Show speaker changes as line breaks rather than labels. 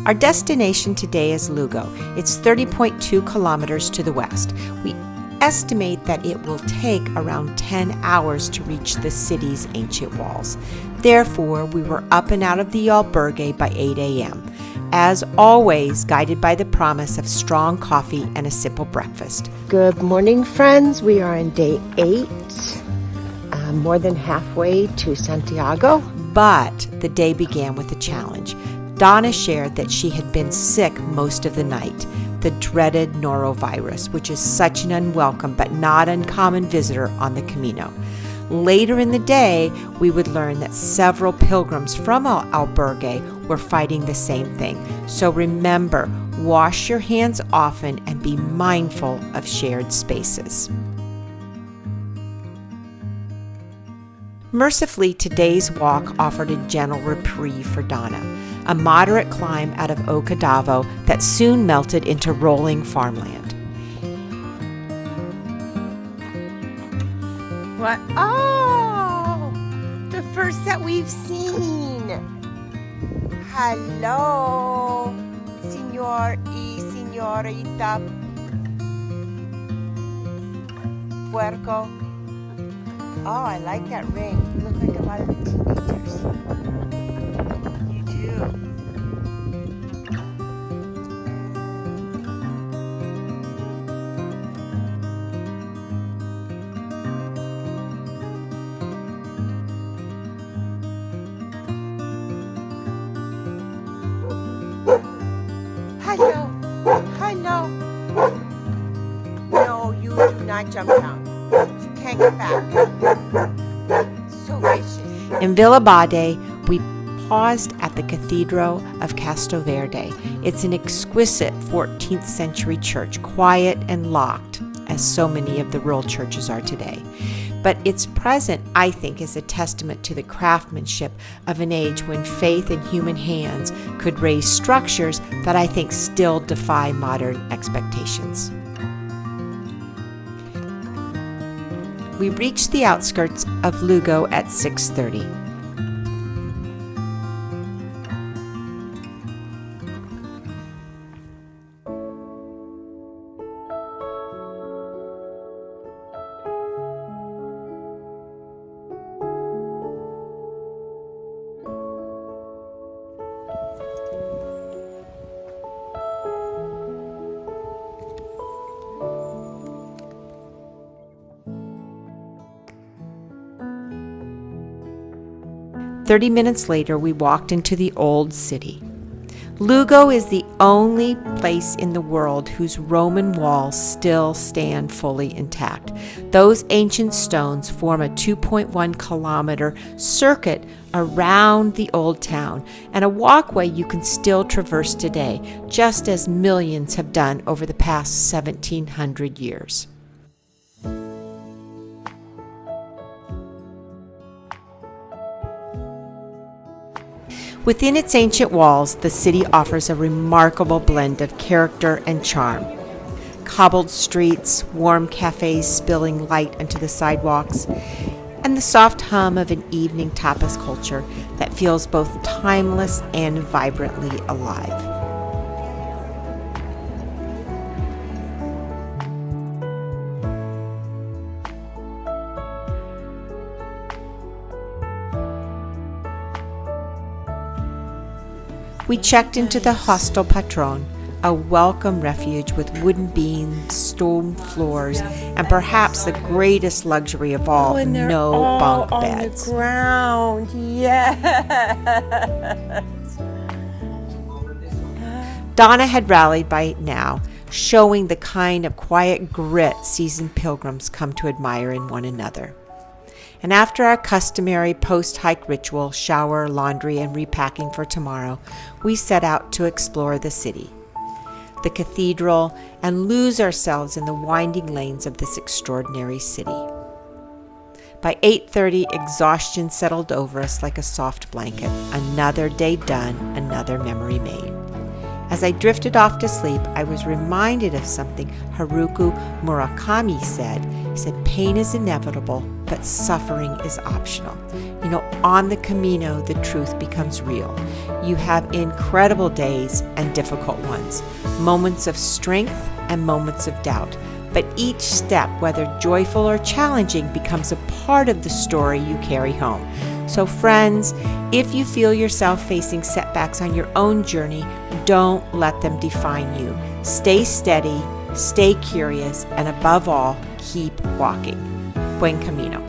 Our destination today is Lugo. It's 30.2 kilometers to the west. We estimate that it will take around 10 hours to reach the city's ancient walls. Therefore, we were up and out of the albergue by 8 a.m., as always guided by the promise of strong coffee and a simple breakfast.
Good morning, friends. We are on day 8, more than halfway to Santiago.
But the day began with a challenge. Donna shared that she had been sick most of the night, the dreaded norovirus, which is such an unwelcome but not uncommon visitor on the Camino. Later in the day, we would learn that several pilgrims from albergue were fighting the same thing. So remember, wash your hands often and be mindful of shared spaces. Mercifully, today's walk offered a gentle reprieve for Donna, a moderate climb out of Ocadavo that soon melted into rolling farmland.
What? Oh, the first that we've seen. Hello, señor y señorita Puerco. Oh, I like that ring. You look like a lot of teenagers. You do. Hello. Hello. No, you do not jump down. You can't get back. So vicious.
In Villabade, we paused at the Cathedral of Castoverde. It's an exquisite 14th century church, quiet and locked, as so many of the rural churches are today. But its present, I think, is a testament to the craftsmanship of an age when faith in human hands could raise structures that I think still defy modern expectations. We reached the outskirts of Lugo at 6:30. "30 minutes later, we walked into the old city. Lugo is the only place in the world whose Roman walls still stand fully intact. Those ancient stones form a 2.1 kilometer circuit around the old town and a walkway you can still traverse today, just as millions have done over the past 1,700 years. Within its ancient walls, the city offers a remarkable blend of character and charm. Cobbled streets, warm cafes spilling light onto the sidewalks, and the soft hum of an evening tapas culture that feels both timeless and vibrantly alive. We checked into the Hostel Patron, a welcome refuge with wooden beams, stone floors, and perhaps the greatest luxury of all, no bunk beds.
On the ground, yes.
Donna had rallied by now, showing the kind of quiet grit seasoned pilgrims come to admire in one another. And after our customary post-hike ritual, shower, laundry, and repacking for tomorrow, we set out to explore the city, the cathedral, and lose ourselves in the winding lanes of this extraordinary city. By 8:30, exhaustion settled over us like a soft blanket. Another day done, another memory made. As I drifted off to sleep, I was reminded of something Haruki Murakami said. He said, pain is inevitable, but suffering is optional. On the Camino, the truth becomes real. You have incredible days and difficult ones, moments of strength and moments of doubt. But each step, whether joyful or challenging, becomes a part of the story you carry home. So friends, if you feel yourself facing setbacks on your own journey, don't let them define you. Stay steady, stay curious, and above all, keep walking. Buen camino.